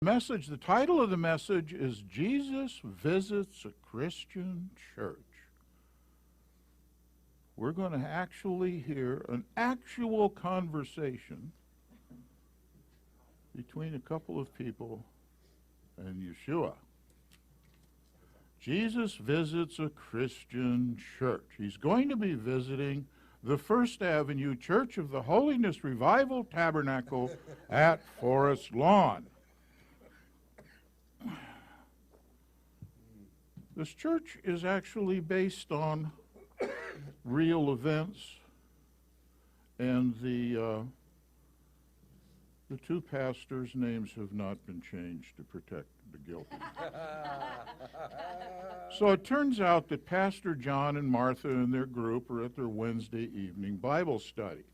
Message, the title of the message is Jesus Visits a Christian Church. We're going to actually hear an actual conversation between a couple of people and Yeshua. Jesus visits a Christian church. He's going to be visiting the First Avenue Church of the Holiness Revival Tabernacle at Forest Lawn. This church is actually based on real events, and the two pastors' names have not been changed to protect the guilty. So it turns out that Pastor John and Martha and their group are at their Wednesday evening Bible study.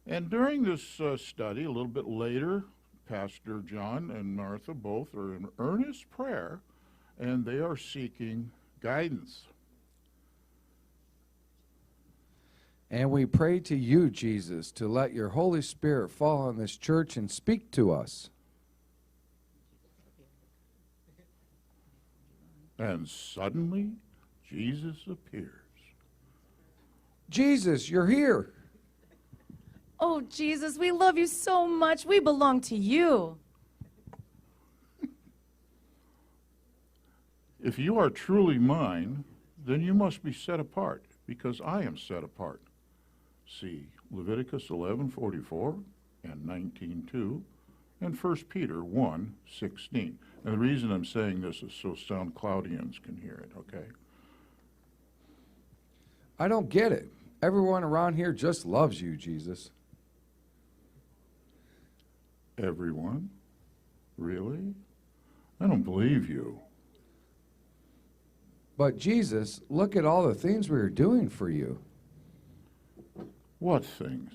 And during this study, a little bit later, Pastor John and Martha both are in earnest prayer, and they are seeking guidance. And we pray to you, Jesus, to let your Holy Spirit fall on this church and speak to us. And suddenly, Jesus appears. Jesus, you're here. Oh, Jesus, we love you so much. We belong to you. If you are truly mine, then you must be set apart, because I am set apart. See Leviticus 11:44 and 19:2 and 1 Peter 1:16. And the reason I'm saying this is so SoundCloudians can hear it, okay? I don't get it. Everyone around here just loves you, Jesus. Everyone? Really? I don't believe you. But Jesus, look at all the things we are doing for you. What things?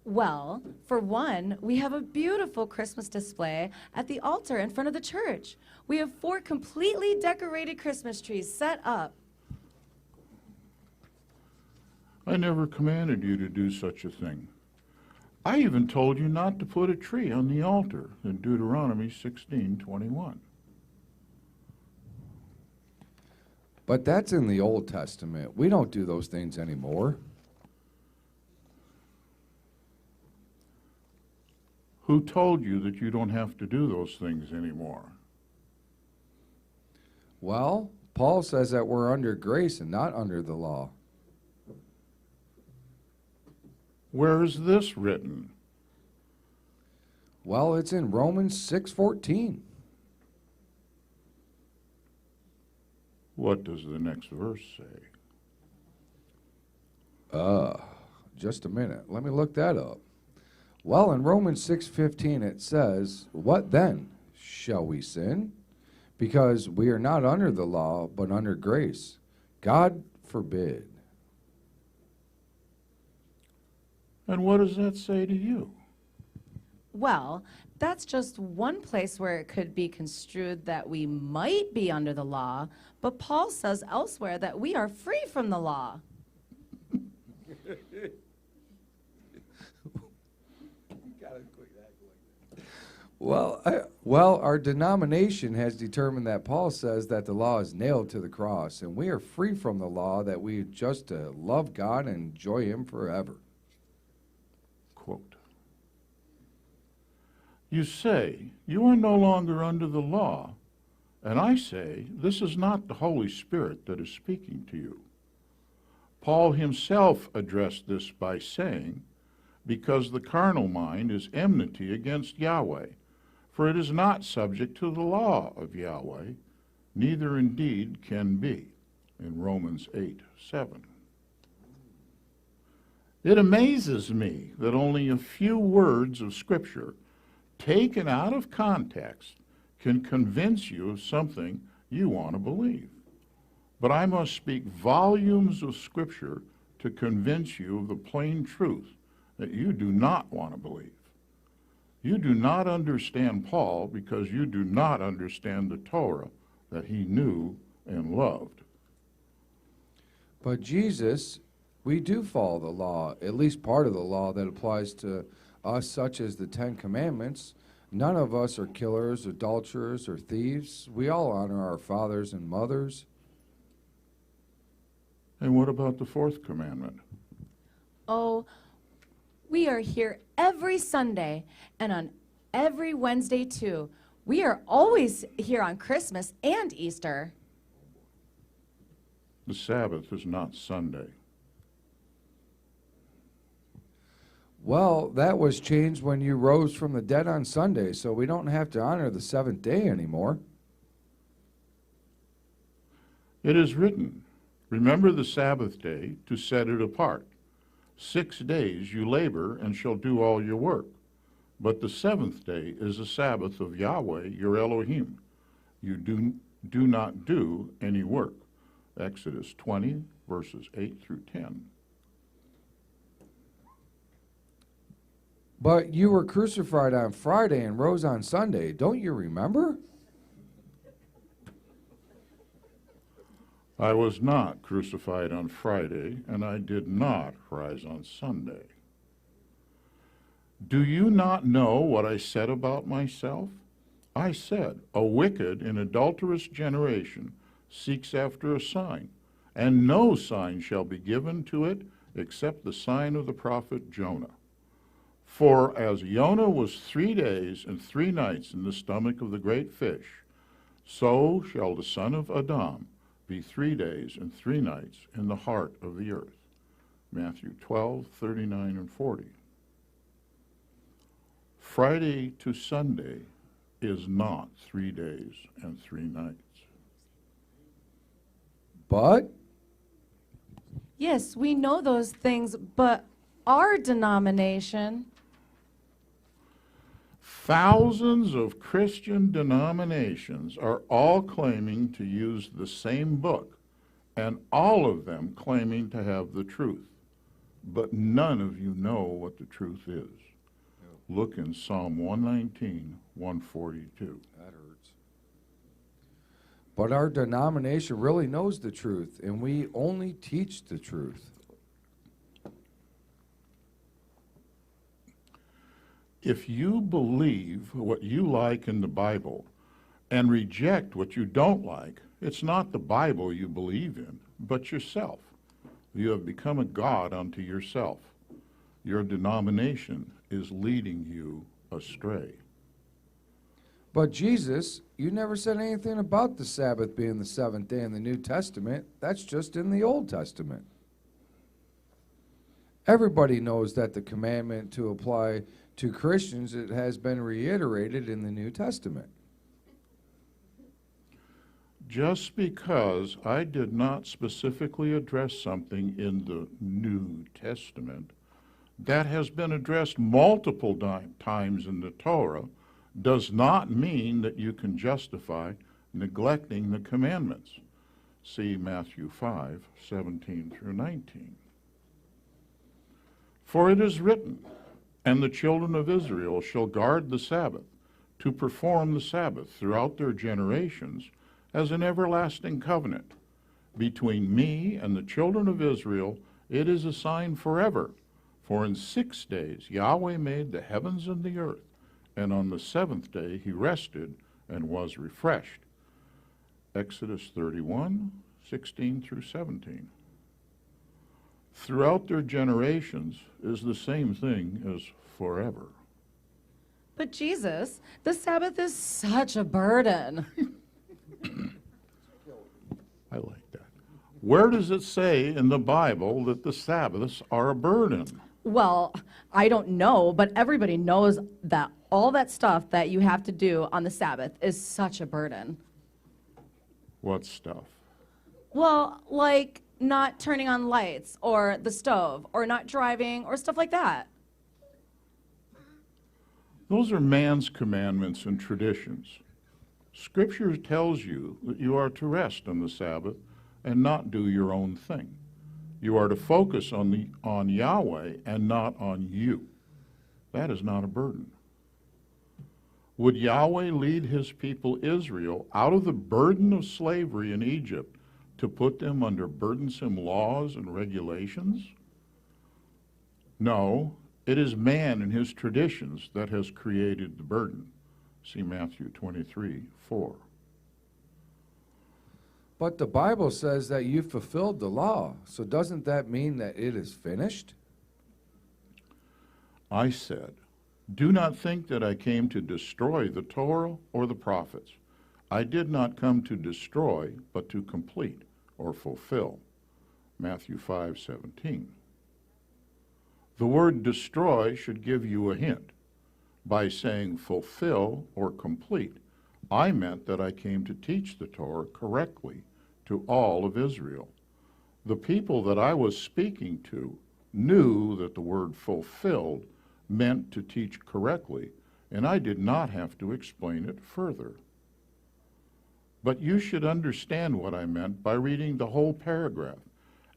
Well, for one, we have a beautiful Christmas display at the altar in front of the church. We have 4 completely decorated Christmas trees set up. I never commanded you to do such a thing. I even told you not to put a tree on the altar in Deuteronomy 16:21. But that's in the Old Testament. We don't do those things anymore. Who told you that you don't have to do those things anymore? Well, Paul says that we're under grace and not under the law. Where is this written? Well, it's in Romans 6:14. What does the next verse say? Just a minute. Let me look that up. Well, in Romans 6:15 it says, "What then? Shall we sin? Because we are not under the law, but under grace. God forbid." And what does that say to you? Well, that's just one place where it could be construed that we might be under the law, but Paul says elsewhere that we are free from the law. Well, our denomination has determined that Paul says that the law is nailed to the cross, and we are free from the law, that we just love God and enjoy him forever. Quote, you say, you are no longer under the law, and I say, this is not the Holy Spirit that is speaking to you. Paul himself addressed this by saying, because the carnal mind is enmity against Yahweh, for it is not subject to the law of Yahweh, neither indeed can be, in Romans 8:7. It amazes me that only a few words of Scripture, taken out of context, can convince you of something you want to believe. But I must speak volumes of Scripture to convince you of the plain truth that you do not want to believe. You do not understand Paul because you do not understand the Torah that he knew and loved. But Jesus, we do follow the law, at least part of the law that applies to us, such as the 10 Commandments, None of us are killers, adulterers, or thieves. We all honor our fathers and mothers. And what about the fourth commandment? Oh, we are here every Sunday and on every Wednesday too. We are always here on Christmas and Easter. The Sabbath is not Sunday. Well, that was changed when you rose from the dead on Sunday, so we don't have to honor the seventh day anymore. It is written, remember the Sabbath day to set it apart. 6 days you labor and shall do all your work. But the seventh day is the Sabbath of Yahweh your Elohim. You do not do any work. Exodus 20, verses 8 through 10. But you were crucified on Friday and rose on Sunday. Don't you remember? I was not crucified on Friday, and I did not rise on Sunday. Do you not know what I said about myself? I said, a wicked and adulterous generation seeks after a sign, and no sign shall be given to it except the sign of the prophet Jonah. For as Jonah was 3 days and 3 nights in the stomach of the great fish, so shall the son of Adam be 3 days and 3 nights in the heart of the earth. Matthew 12, 39 and 40. Friday to Sunday is not 3 days and 3 nights. But Yes, we know those things, but our denomination. Thousands of Christian denominations are all claiming to use the same book, and all of them claiming to have the truth. But none of you know what the truth is. Look in Psalm 119, 142. that hurts. But our denomination really knows the truth, and we only teach the truth. If you believe what you like in the Bible and reject what you don't like, it's not the Bible you believe in, but yourself. You have become a god unto yourself. Your denomination is leading you astray. But Jesus, you never said anything about the Sabbath being the seventh day in the New Testament. That's just in the Old Testament. Everybody knows that the commandment to apply to Christians, it has been reiterated in the New Testament. Just because I did not specifically address something in the New Testament that has been addressed multiple times in the Torah does not mean that you can justify neglecting the commandments. See Matthew 5, 17 through 19. For it is written, and the children of Israel shall guard the Sabbath, to perform the Sabbath throughout their generations as an everlasting covenant. Between me and the children of Israel it is a sign forever. For in 6 days Yahweh made the heavens and the earth, and on the seventh day he rested and was refreshed. Exodus 31, 16 through 17. Throughout their generations is the same thing as forever. But Jesus, the Sabbath is such a burden. I like that. Where does it say in the Bible that the Sabbaths are a burden? Well, I don't know, but everybody knows that all that stuff that you have to do on the Sabbath is such a burden. What stuff? Well, like not turning on lights or the stove or not driving or stuff like that. Those are man's commandments and traditions. Scripture tells you that you are to rest on the Sabbath and not do your own thing. You are to focus on Yahweh and not on you. That is not a burden. Would Yahweh lead his people Israel out of the burden of slavery in Egypt to put them under burdensome laws and regulations? No, it is man and his traditions that has created the burden. See Matthew 23:4. But the Bible says that you fulfilled the law. So doesn't that mean that it is finished? I said, do not think that I came to destroy the Torah or the prophets. I did not come to destroy, but to complete or fulfill. Matthew 5:17. The word destroy should give you a hint. By saying fulfill or complete, I meant that I came to teach the Torah correctly to all of Israel. The people that I was speaking to knew that the word fulfilled meant to teach correctly, and I did not have to explain it further. But you should understand what I meant by reading the whole paragraph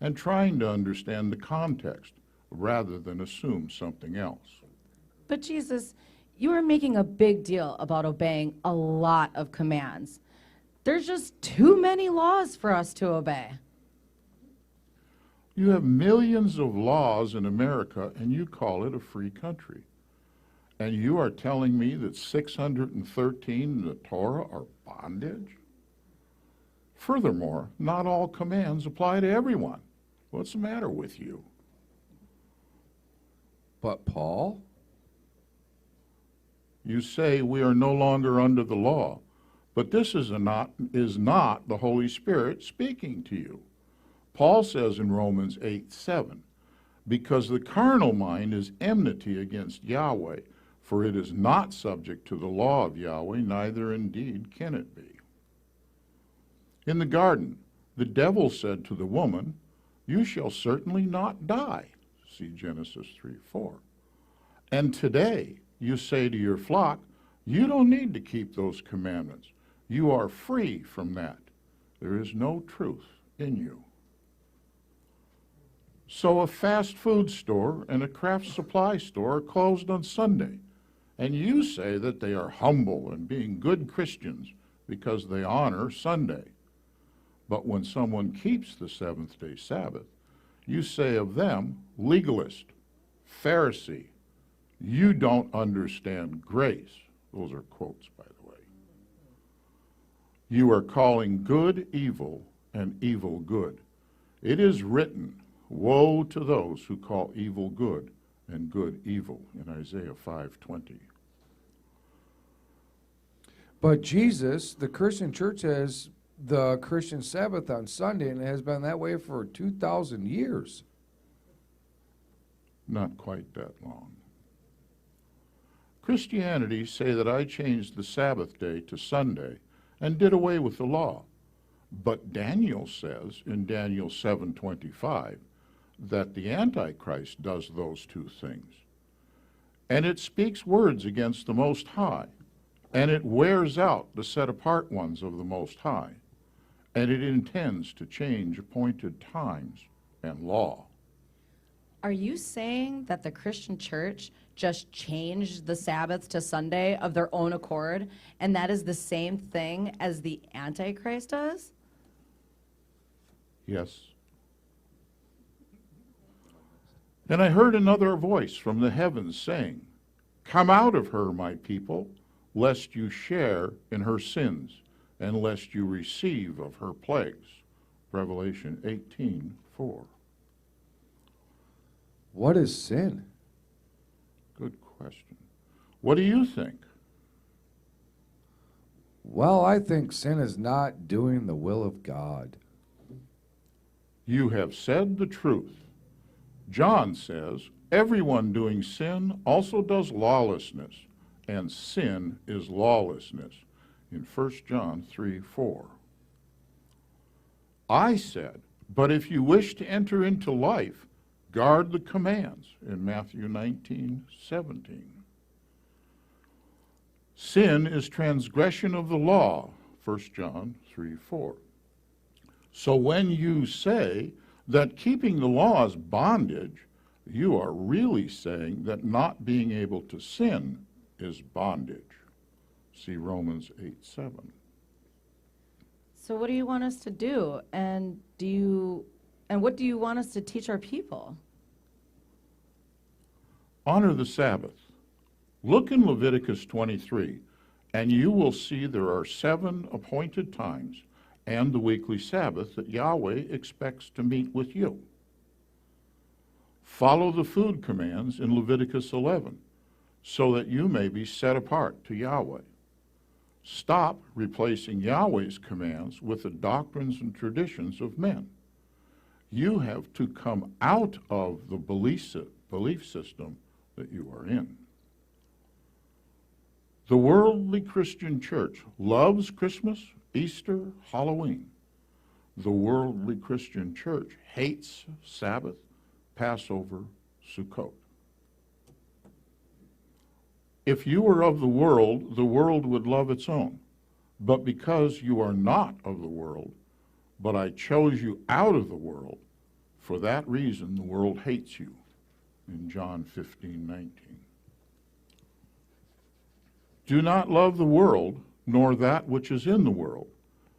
and trying to understand the context rather than assume something else. But Jesus, you are making a big deal about obeying a lot of commands. There's just too many laws for us to obey. You have millions of laws in America, and you call it a free country. And you are telling me that 613 in the Torah are bondage? Furthermore, not all commands apply to everyone. What's the matter with you? But Paul? You say we are no longer under the law, but this is not the Holy Spirit speaking to you. Paul says in Romans 8:7, because the carnal mind is enmity against Yahweh, for it is not subject to the law of Yahweh, neither indeed can it be. In the garden, the devil said to the woman, you shall certainly not die. See Genesis 3:4. And today you say to your flock, you don't need to keep those commandments. You are free from that. There is no truth in you. So a fast food store and a craft supply store are closed on Sunday, and you say that they are humble and being good Christians because they honor Sunday. But when someone keeps the seventh-day Sabbath, you say of them, legalist, Pharisee, you don't understand grace. Those are quotes, by the way. You are calling good evil and evil good. It is written, woe to those who call evil good and good evil, in Isaiah 5:20. But Jesus, the Christian church has the Christian Sabbath on Sunday, and it has been that way for 2,000 years. Not quite that long. Christianity say that I changed the Sabbath day to Sunday and did away with the law. But Daniel says in Daniel 7:25 that the Antichrist does those two things. And it speaks words against the Most High, and it wears out the set-apart ones of the Most High, and it intends to change appointed times and law. Are you saying that the Christian church just changed the Sabbath to Sunday of their own accord, and that is the same thing as the Antichrist does? Yes. And I heard another voice from the heavens saying, come out of her, my people, lest you share in her sins, and lest you receive of her plagues. Revelation 18:4. What is sin? Good question. What do you think? Well, I think sin is not doing the will of God. You have said the truth. John says, everyone doing sin also does lawlessness, and sin is lawlessness, in 1 John 3:4. I said, but if you wish to enter into life, guard the commands, in Matthew 19:17. Sin is transgression of the law, 1 John 3:4. So when you say that keeping the law is bondage, you are really saying that not being able to sin is bondage. See Romans 8:7. So what do you want us to do? And what do you want us to teach our people? Honor the Sabbath. Look in Leviticus 23. And you will see there are 7 appointed times and the weekly Sabbath that Yahweh expects to meet with you. Follow the food commands in Leviticus 11 so that you may be set apart to Yahweh. Stop replacing Yahweh's commands with the doctrines and traditions of men. You have to come out of the belief system that you are in. The worldly Christian church loves Christmas, Easter, Halloween. The worldly Christian church hates Sabbath, Passover, Sukkot. If you were of the world would love its own. But because you are not of the world, but I chose you out of the world, for that reason the world hates you. In John 15:19. Do not love the world, nor that which is in the world.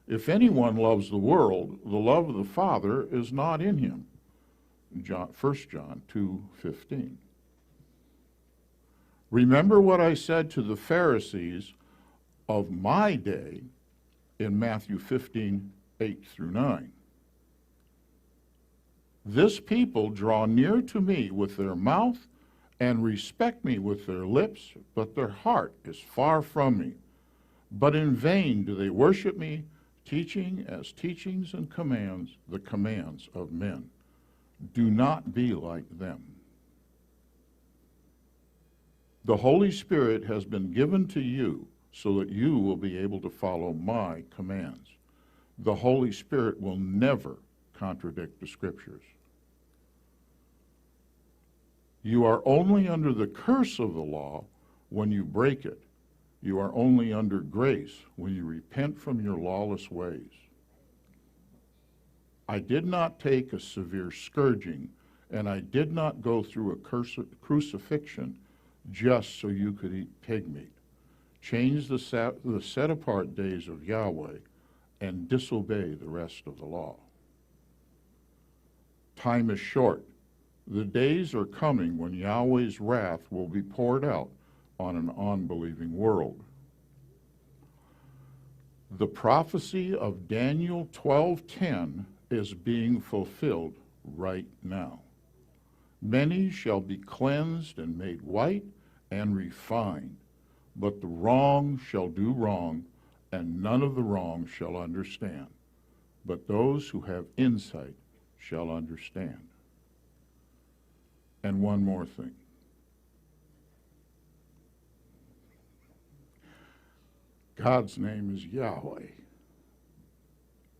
If anyone loves the world, the love of the Father is not in him. 1 John 2:15. Remember what I said to the Pharisees of my day in Matthew 15:8-9. This people draw near to me with their mouth and respect me with their lips, but their heart is far from me. But in vain do they worship me, teaching as teachings and commands, the commands of men. Do not be like them. The Holy Spirit has been given to you so that you will be able to follow my commands. The Holy Spirit will never contradict the Scriptures. You are only under the curse of the law when you break it. You are only under grace when you repent from your lawless ways. I did not take a severe scourging, and I did not go through a crucifixion just so you could eat pig meat. Change the set-apart days of Yahweh and disobey the rest of the law. Time is short. The days are coming when Yahweh's wrath will be poured out on an unbelieving world. The prophecy of Daniel 12:10 is being fulfilled right now. Many shall be cleansed and made white and refined, but the wrong shall do wrong, and none of the wrong shall understand. But those who have insight shall understand. And one more thing. God's name is Yahweh,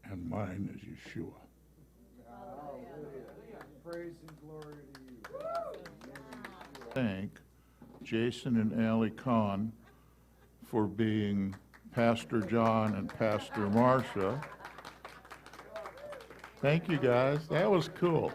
and mine is Yeshua. Praise and glory to you. Thank Jason and Allie Kahn for being Pastor John and Pastor Marcia. Thank you, guys. That was cool.